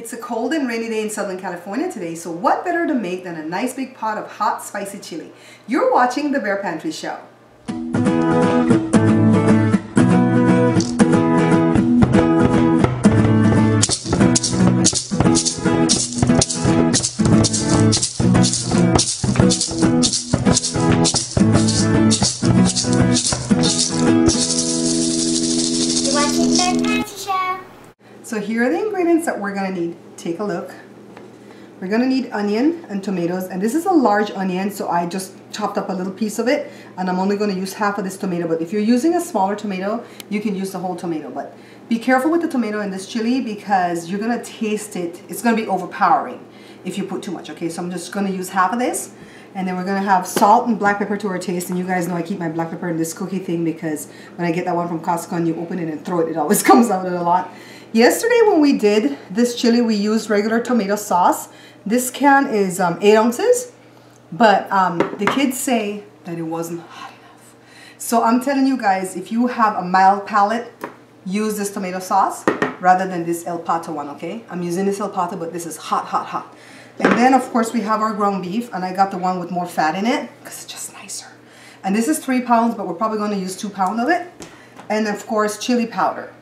It's a cold and rainy day in Southern California today, so what better to make than a nice big pot of hot, spicy chili? You're watching The Bear Pantry Show. You're watching The Bear Pantry Show. So here are the ingredients that we're going to need. Take a look. We're going to need onion and tomatoes, and this is a large onion, so I just chopped up a little piece of it, and I'm only going to use half of this tomato. But if you're using a smaller tomato, you can use the whole tomato. But be careful with the tomato in this chili because you're going to taste it. It's going to be overpowering if you put too much, okay? So I'm just going to use half of this, and then we're going to have salt and black pepper to our taste. And you guys know I keep my black pepper in this cookie thing because when I get that one from Costco and you open it and throw it, it always comes out a lot. Yesterday when we did this chili, we used regular tomato sauce. This can is 8 ounces, but the kids say that it wasn't hot enough. So I'm telling you guys, if you have a mild palate, use this tomato sauce rather than this El Pato one, okay? I'm using this El Pato, but this is hot, hot, hot. And then of course we have our ground beef, and I got the one with more fat in it because it's just nicer. And this is 3 pounds, but we're probably going to use 2 pounds of it. And of course chili powder.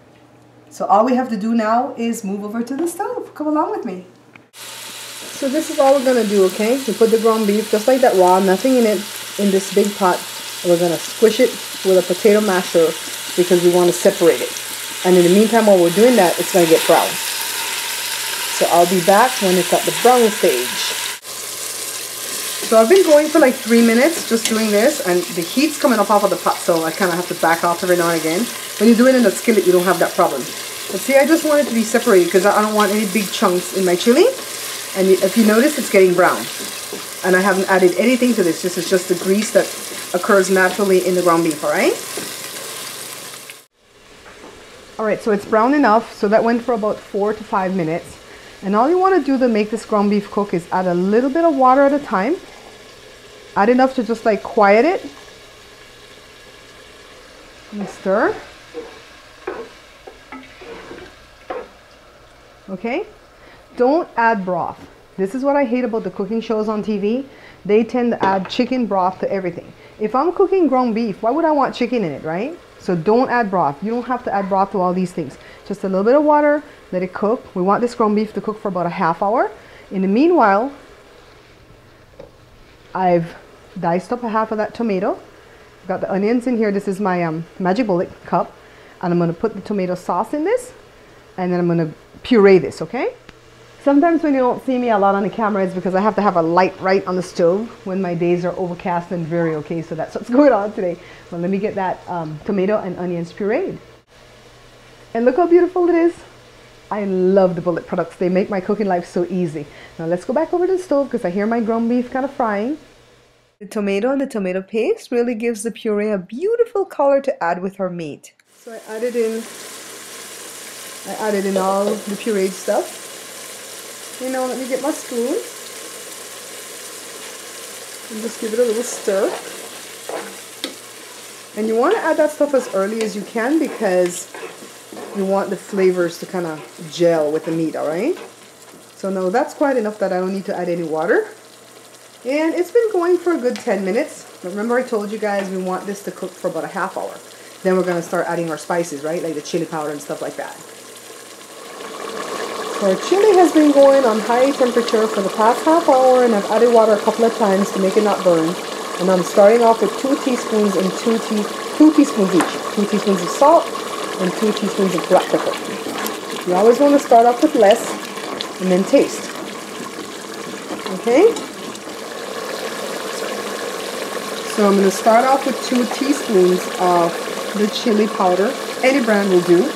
So all we have to do now is move over to the stove. Come along with me. So this is all we're going to do, okay? We put the ground beef just like that raw, nothing in it, in this big pot. And we're going to squish it with a potato masher because we want to separate it. And in the meantime, while we're doing that, it's going to get brown. So I'll be back when it's at the brown stage. So I've been going for like 3 minutes just doing this, and the heat's coming up off of the pot, so I kind of have to back off every now and again. When you do it in a skillet, you don't have that problem. But see, I just want it to be separated because I don't want any big chunks in my chili. And if you notice, it's getting brown. And I haven't added anything to this. This is just the grease that occurs naturally in the ground beef, alright? Alright, so it's brown enough. So that went for about 4 to 5 minutes. And all you want to do to make this ground beef cook is add a little bit of water at a time. Add enough to just like quiet it. And stir. Okay? Don't add broth. This is what I hate about the cooking shows on TV. They tend to add chicken broth to everything. If I'm cooking ground beef, why would I want chicken in it, right? So don't add broth. You don't have to add broth to all these things. Just a little bit of water, let it cook. We want this ground beef to cook for about a half hour. In the meanwhile, I've diced up a half of that tomato. Got the onions in here. This is my Magic Bullet cup. And I'm going to put the tomato sauce in this. And then I'm going to puree this, okay? Sometimes when you don't see me a lot on the camera, it's because I have to have a light right on the stove when my days are overcast and dreary, okay? So that's what's going on today. Well, let me get that tomato and onions pureed. And look how beautiful it is. I love the Bullet products. They make my cooking life so easy. Now let's go back over to the stove because I hear my ground beef kind of frying. The tomato and the tomato paste really gives the puree a beautiful color to add with our meat. So I added in all the pureed stuff. You know, let me get my spoon and just give it a little stir. And you want to add that stuff as early as you can because you want the flavors to kind of gel with the meat, alright? So now that's quite enough that I don't need to add any water. And it's been going for a good 10 minutes. Remember I told you guys we want this to cook for about a half hour. Then we're going to start adding our spices, right? Like the chili powder and stuff like that. So our chili has been going on high temperature for the past half hour, and I've added water a couple of times to make it not burn. And I'm starting off with 2 teaspoons and 2 teaspoons each. 2 teaspoons of salt and 2 teaspoons of black pepper. You always want to start off with less and then taste. Okay? So I'm going to start off with 2 teaspoons of the chili powder. Any brand will do.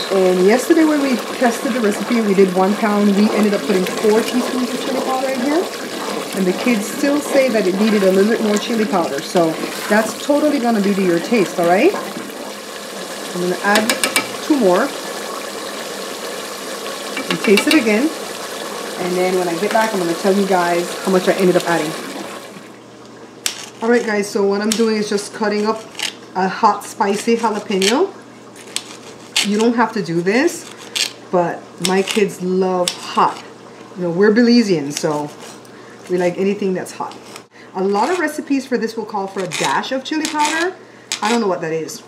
And yesterday when we tested the recipe, we did 1 pound. We ended up putting 4 teaspoons of chili powder in here. And the kids still say that it needed a little bit more chili powder. So that's totally going to be to your taste, alright? I'm going to add 2 more. And taste it again. And then when I get back, I'm going to tell you guys how much I ended up adding. Alright guys, so what I'm doing is just cutting up a hot spicy jalapeno. You don't have to do this. but my kids love hot. You know, we're Belizean, so we like anything that's hot. A lot of recipes for this will call for a dash of chili powder. I don't know what that is.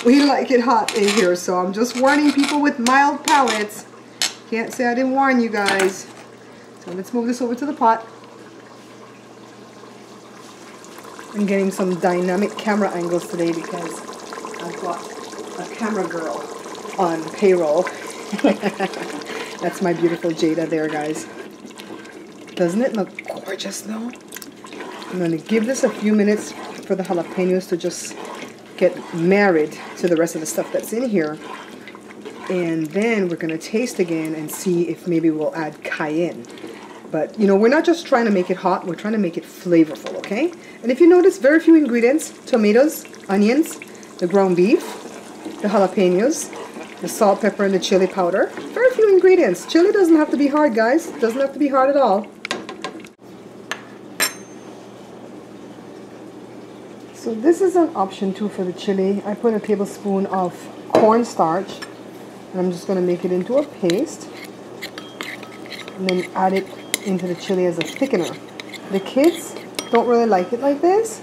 We like it hot in here, so I'm just warning people with mild palates. Can't say I didn't warn you guys. So let's move this over to the pot. I'm getting some dynamic camera angles today because I've got a camera girl on payroll. That's my beautiful Jada there, guys. Doesn't it look gorgeous though? I'm going to give this a few minutes for the jalapenos to just get married to the rest of the stuff that's in here. And then we're going to taste again and see if maybe we'll add cayenne. But, you know, we're not just trying to make it hot, we're trying to make it flavorful, okay? And if you notice, very few ingredients: tomatoes, onions, the ground beef, the jalapenos, the salt, pepper, and the chili powder. Very few ingredients. Chili doesn't have to be hard, guys. It doesn't have to be hard at all. So this is an option too for the chili. I put a tablespoon of cornstarch, and I'm just going to make it into a paste, and then add it into the chili as a thickener. The kids don't really like it like this,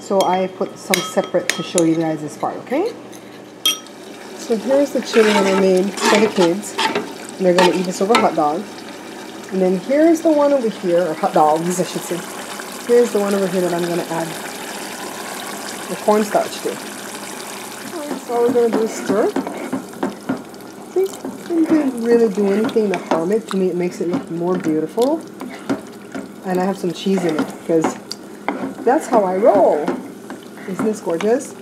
so I put some separate to show you guys this part, okay? So here's the chili that I made for the kids, and they're going to eat this over hot dog. And then here's the one over here, or hot dogs I should say. Here's the one over here that I'm going to add the cornstarch to. So all we're going to do is stir. It didn't really do anything to harm it. To me, it makes it look more beautiful. And I have some cheese in it because that's how I roll. Isn't this gorgeous?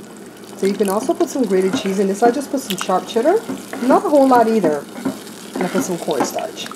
So you can also put some grated cheese in this. I just put some sharp cheddar. Not a whole lot either. And I put some cornstarch.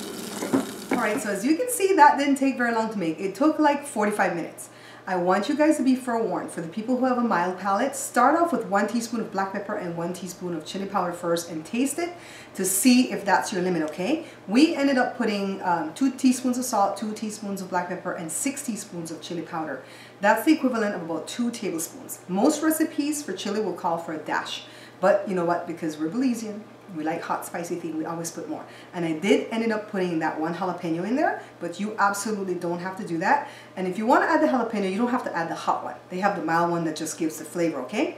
Alright, so as you can see, that didn't take very long to make. It took like 45 minutes. I want you guys to be forewarned. For the people who have a mild palate, start off with 1 teaspoon of black pepper and 1 teaspoon of chili powder first and taste it to see if that's your limit, okay? We ended up putting 2 teaspoons of salt, 2 teaspoons of black pepper, and 6 teaspoons of chili powder. That's the equivalent of about 2 tablespoons. Most recipes for chili will call for a dash. But you know what? Because we're Belizean, we like hot, spicy things, we always put more. And I did ended up putting that 1 jalapeno in there, but you absolutely don't have to do that. And if you want to add the jalapeno, you don't have to add the hot one. They have the mild one that just gives the flavor, okay?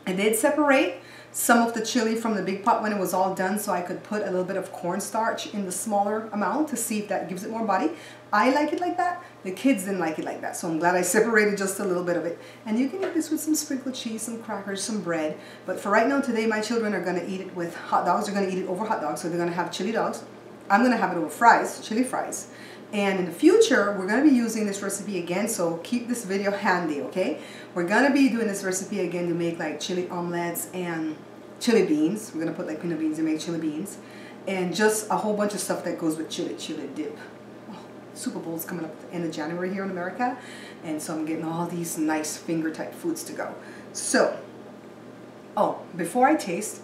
I did separate some of the chili from the big pot when it was all done, so I could put a little bit of cornstarch in the smaller amount to see if that gives it more body. I like it like that. The kids didn't like it like that, so I'm glad I separated just a little bit of it. And you can eat this with some sprinkled cheese, some crackers, some bread. But for right now, today, my children are going to eat it with hot dogs. They're going to eat it over hot dogs, so they're going to have chili dogs. I'm going to have it over fries, chili fries. And in the future, we're going to be using this recipe again, so keep this video handy, okay? We're going to be doing this recipe again to make like chili omelets and chili beans. We're going to put like peanut beans and make chili beans. And just a whole bunch of stuff that goes with chili dip. Oh, Super Bowl's coming up at the end of January here in America. And so I'm getting all these nice finger type foods to go. So, oh, before I taste,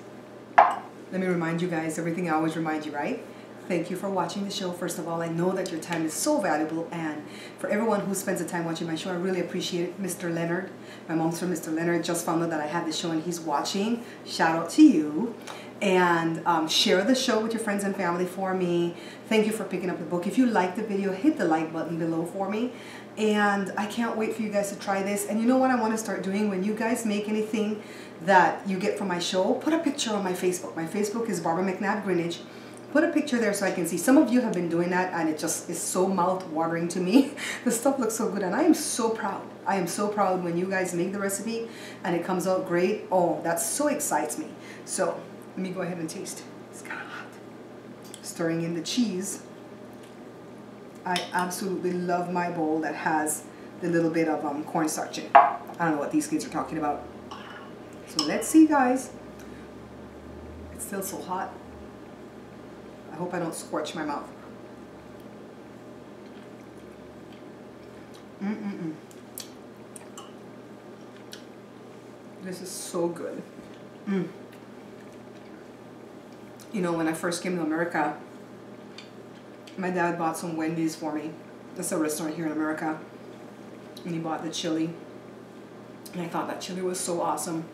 let me remind you guys everything I always remind you, right? Thank you for watching the show. First of all, I know that your time is so valuable, and for everyone who spends the time watching my show, I really appreciate it. Mr. Leonard, my mom's from Mr. Leonard, just found out that I had this show and he's watching. Shout out to you. And share the show with your friends and family for me. Thank you for picking up the book. If you like the video, hit the like button below for me. And I can't wait for you guys to try this. And you know what I want to start doing? When you guys make anything that you get from my show, put a picture on my Facebook. My Facebook is Barbara McNabb Greenwich. Put a picture there so I can see. Some of you have been doing that, and it just is so mouth-watering to me. The stuff looks so good, and I am so proud. I am so proud when you guys make the recipe and it comes out great. Oh, that so excites me. So let me go ahead and taste. It's kind of hot. Stirring in the cheese. I absolutely love my bowl that has the little bit of cornstarch in it. I don't know what these kids are talking about. So let's see, guys. It's still so hot. I hope I don't scorch my mouth. This is so good. You know, when I first came to America, my dad bought some Wendy's for me. That's a restaurant here in America. And he bought the chili. And I thought that chili was so awesome.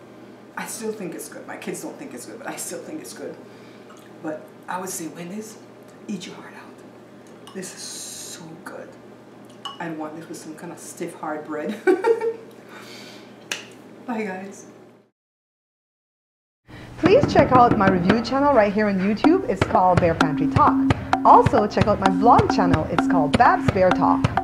I still think it's good. My kids don't think it's good, but I still think it's good. But I would say, Wendy's, eat your heart out. This is so good. I want this with some kind of stiff hard bread. Bye guys. Please check out my review channel right here on YouTube. It's called Bear Pantry Talk. Also check out my vlog channel. It's called Babs Bear Talk.